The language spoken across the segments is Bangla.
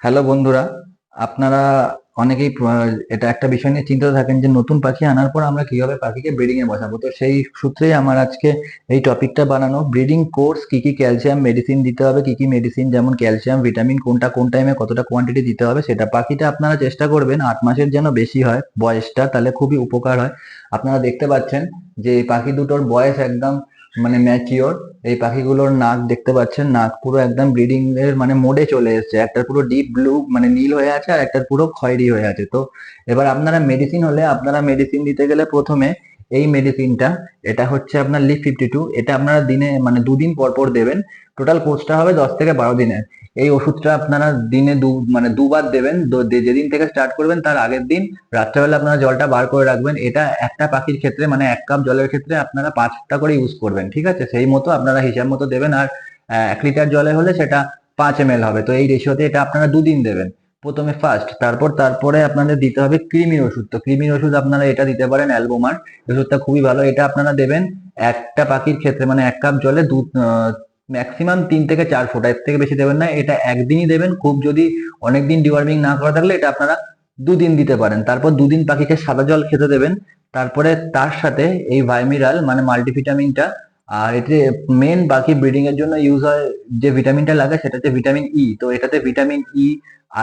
হ্যালো বন্ধুরা, আপনারা অনেকেই এটা একটা বিষয় নিয়ে চিন্তিত থাকেন যে নতুন পাখি আনার পর আমরা কিভাবে পাখিকে ব্রিডিং এ বসাবো। তো সেই সূত্রেই আমার আজকে এই টপিকটা বানানো। ব্রিডিং কোর্স, কি কি ক্যালসিয়াম মেডিসিন দিতে হবে, কি কি মেডিসিন যেমন ক্যালসিয়াম ভিটামিন কোনটা কোন টাইমে কতটা কোয়ান্টিটি দিতে হবে, সেটা পাখিটা আপনারা চেষ্টা করবেন 8 মাসের যেন বেশি হয় বয়সটা, তাহলে খুবই উপকার হয়। আপনারা দেখতে পাচ্ছেন যে এই পাখি দুটোর বয়স একদম মানে ম্যাচিওর। এই পাখিগুলোর নাক দেখতে পাচ্ছেন, নাক পুরো একদম ব্রিডিং এর মানে মোডে চলে এসেছে। একটার পুরো ডিপ ব্লু মানে নীল হয়ে আছে, আর একটার পুরো খয়েরি হয়ে আছে। তো এবার আপনারা মেডিসিন হলে আপনারা মেডিসিন দিতে গেলে প্রথমে এই মেডিসিনটা, এটা হচ্ছে আপনার লিপ 52। এটা আপনারা দিনে মানে 2 দিন পর পর দেবেন। টোটাল কোর্সটা হবে 10 থেকে 12 দিনের। এই ওষুধটা আপনারা দিনে মানে দুবার দেবেন। যেদিন থেকে স্টার্ট করবেন তার আগের দিন রাত্রেবেলা আপনারা জলটা বার করে রাখবেন। এটা একটা পাখির ক্ষেত্রে মানে 1 কাপ জলের ক্ষেত্রে আপনারা 5টা করে ইউজ করবেন, ঠিক আছে? সেই মতো আপনারা হিসাব মতো দেবেন। আর 1 লিটার জলে হলে সেটা 5 ml হবে। তো এই রেশিওতে এটা আপনারা 2 দিন দেবেন প্রথমে ফার্স্ট। তারপরে আপনাদের দিতে হবে কৃমির ওষুধ। তো কৃমির ওষুধ আপনারা এটা দিতে পারেন অ্যালবোমার। ওষুধটা খুবই ভালো। এটা আপনারা দেবেন একটা পাখির ক্ষেত্রে মানে 1 কাপ জলে ম্যাক্সিমাম 3 থেকে 4 ফোঁটা, এর থেকে বেশি দেবেন না। এটা একদিনই দেবেন। খুব যদি অনেকদিন ডিওয়ার্মিং না করা থাকলে এটা আপনারা 2 দিন দিতে পারেন। তারপর 2 দিন পাখিকে সাদা জল খেতে দেবেন। তারপরে তার সাথে এই ভাইমিরাল মানে মাল্টিভিটামিনটা, আর এতে মেন পাখি ব্রিডিং এর জন্য ইউজ হয় যে ভিটামিনটা লাগে সেটা হচ্ছে ভিটামিন ই। তো এটাতে ভিটামিন ই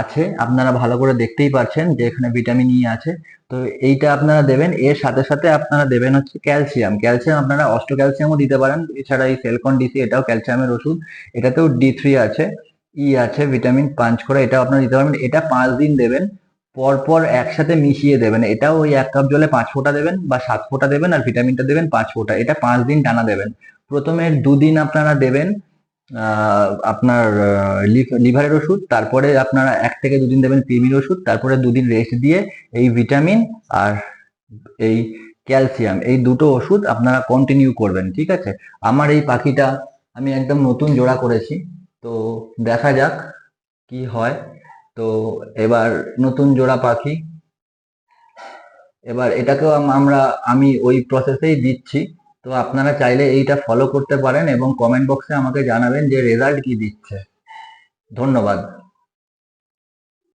আছে, আপনারা ভালো করে দেখতেই পাচ্ছেন যে এখানে ভিটামিন ই আছে। তো এইটা আপনারা দেবেন। এর সাথে সাথে আপনারা দেবেন হচ্ছে ক্যালসিয়াম। ক্যালসিয়াম আপনারা অস্টো ক্যালসিয়ামও দিতে পারেন। এছাড়া এই সেলকন ডিসি, এটাও ক্যালসিয়ামের ওষুধ। এটাতেও D3 আছে, ই আছে, ভিটামিন পাঞ্চ করে, এটাও আপনারা দিতে পারবেন। এটা 5 দিন দেবেন, পরপর একসাথে মিশিয়ে দেবেন। এটাও ওই 1 কাপ জলে 5 ফোঁটা দেবেন বা 7 ফোঁটা দেবেন, আর ভিটামিনটা দেবেন 5 ফোঁটা। এটা 5 দিন টানা দেবেন। প্রথমে 2 দিন আপনারা দেবেন আপনার লিভারের ওষুধ। তারপরে আপনারা 1 থেকে 2 দিন দেবেন কৃমির ওষুধ। তারপরে 2 দিন রেস্ট দিয়ে এই ভিটামিন আর এই ক্যালসিয়াম, এই দুটো ওষুধ আপনারা কন্টিনিউ করবেন, ঠিক আছে? আমার এই পাখিটা আমি একদম নতুন জোড়া করেছি। তো দেখা যাক কি হয়। তো এবার নতুন জোড়া পাখি, এবার এটাকেও আমি ওই প্রসেসেই দিচ্ছি। তো আপনারা চাইলে এইটা ফলো করতে পারেন এবং কমেন্ট বক্সে আমাকে জানাবেন যে রেজাল্ট কি দিচ্ছে। ধন্যবাদ।